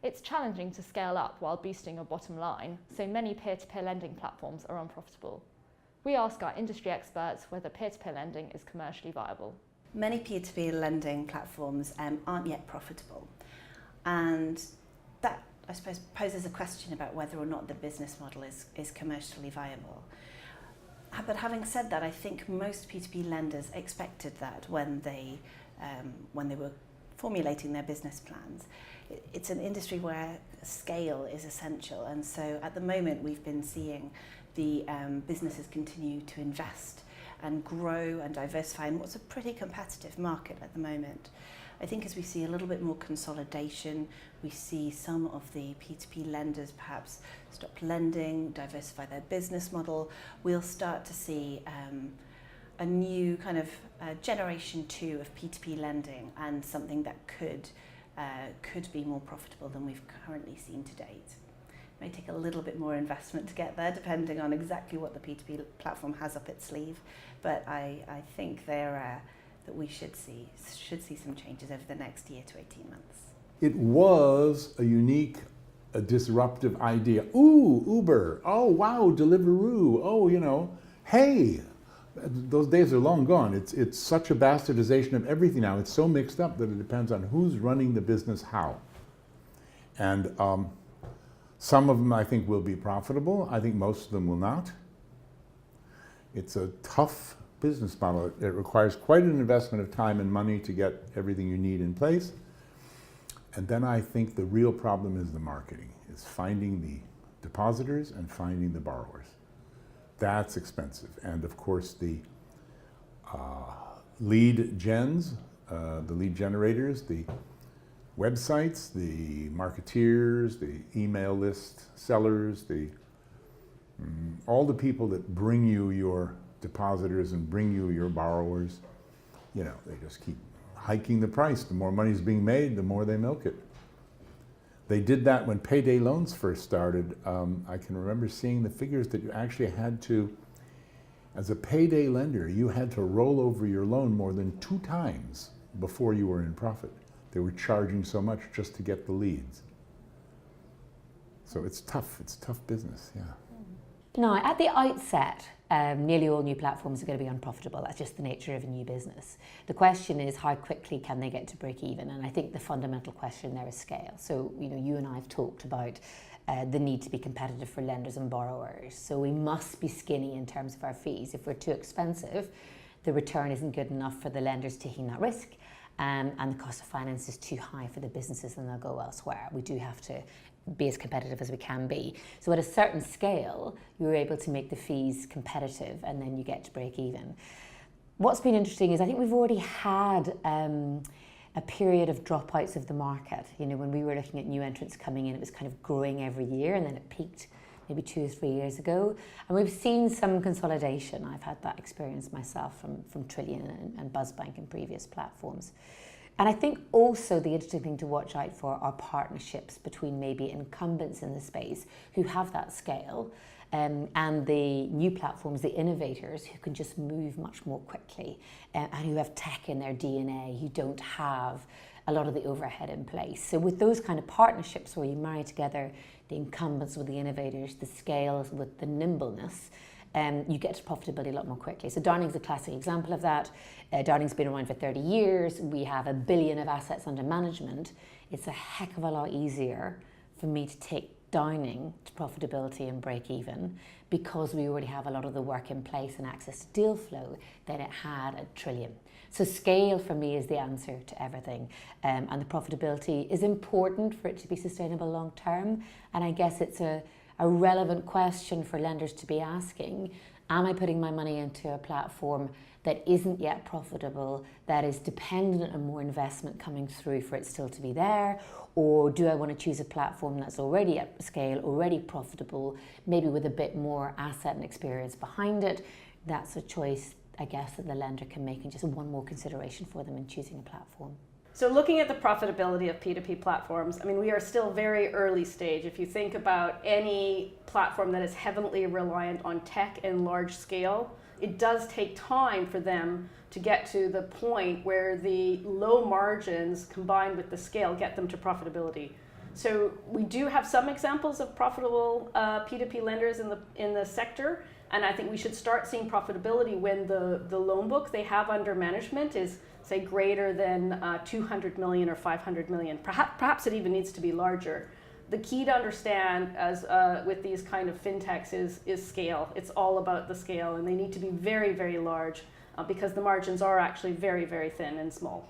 It's challenging to scale up while boosting your bottom line, so many peer-to-peer lending platforms are unprofitable. We ask our industry experts whether peer-to-peer lending is commercially viable. Many peer-to-peer lending platforms aren't yet profitable, and that, I suppose, poses a question about whether or not the business model is commercially viable. But having said that, I think most P2P lenders expected that when they were formulating their business plans. It's an industry where scale is essential, and so at the moment we've been seeing the businesses continue to invest and grow and diversify in what's a pretty competitive market at the moment. I think as we see a little bit more consolidation, we see some of the P2P lenders perhaps stop lending, diversify their business model, we'll start to see a new kind of generation 2 of P2P lending, and something that could be more profitable than we've currently seen to date. It may take a little bit more investment to get there, depending on exactly what the P2P platform has up its sleeve, but I think that we should see some changes over the next year to 18 months. It was a unique, a disruptive idea. Ooh, Uber. Oh, wow, Deliveroo. Oh, you know, hey. Those days are long gone. It's such a bastardization of everything now. It's so mixed up that it depends on who's running the business how. And some of them I think will be profitable. I think most of them will not. It's a tough business model. It requires quite an investment of time and money to get everything you need in place. And then I think the real problem is the marketing. It's finding the depositors and finding the borrowers. That's expensive. And of course the lead gens, the lead generators, the websites, the marketeers, the email list sellers, all the people that bring you your depositors and bring you your borrowers, you know, they just keep hiking the price. The more money's being made, the more they milk it. They did that when payday loans first started. I can remember seeing the figures that you actually had to, as a payday lender, you had to roll over your loan more than 2 times before you were in profit. They were charging so much just to get the leads. So it's tough business, yeah. Now, at the outset, nearly all new platforms are going to be unprofitable. That's just the nature of a new business. The question is, how quickly can they get to break even? And I think the fundamental question there is scale. So, you know, you and I have talked about the need to be competitive for lenders and borrowers. So we must be skinny in terms of our fees. If we're too expensive, the return isn't good enough for the lenders taking that risk. And the cost of finance is too high for the businesses, and they'll go elsewhere. We do have to be as competitive as we can be. So at a certain scale, you're able to make the fees competitive, and then you get to break even. What's been interesting is I think we've already had a period of dropouts of the market. You know, when we were looking at new entrants coming in, it was kind of growing every year, and then it peaked maybe 2 or 3 years ago. And we've seen some consolidation. I've had that experience myself from Trillion and BuzzBank and previous platforms. And I think also the interesting thing to watch out for are partnerships between maybe incumbents in the space who have that scale and the new platforms, the innovators who can just move much more quickly and who have tech in their DNA, who don't have a lot of the overhead in place. So with those kind of partnerships where you marry together the incumbents with the innovators, the scales with the nimbleness, you get to profitability a lot more quickly. So Downing's a classic example of that. Downing's been around for 30 years. We have $1 billion of assets under management. It's a heck of a lot easier for me to take Downing to profitability and break even because we already have a lot of the work in place and access to deal flow that it had at Trillion. So scale for me is the answer to everything. And the profitability is important for it to be sustainable long term. And I guess it's a relevant question for lenders to be asking. Am I putting my money into a platform that isn't yet profitable, that is dependent on more investment coming through for it still to be there? Or do I want to choose a platform that's already at scale, already profitable, maybe with a bit more asset and experience behind it? That's a choice, I guess, that the lender can make, and just one more consideration for them in choosing a platform. So looking at the profitability of P2P platforms, I mean, we are still very early stage. If you think about any platform that is heavily reliant on tech and large scale, it does take time for them to get to the point where the low margins combined with the scale get them to profitability. So we do have some examples of profitable P2P lenders in the sector, and I think we should start seeing profitability when the loan book they have under management is, say, greater than 200 million or 500 million. Perhaps it even needs to be larger. The key to understand as with these kind of fintechs is scale. It's all about the scale, and they need to be very, very large because the margins are actually very, very thin and small.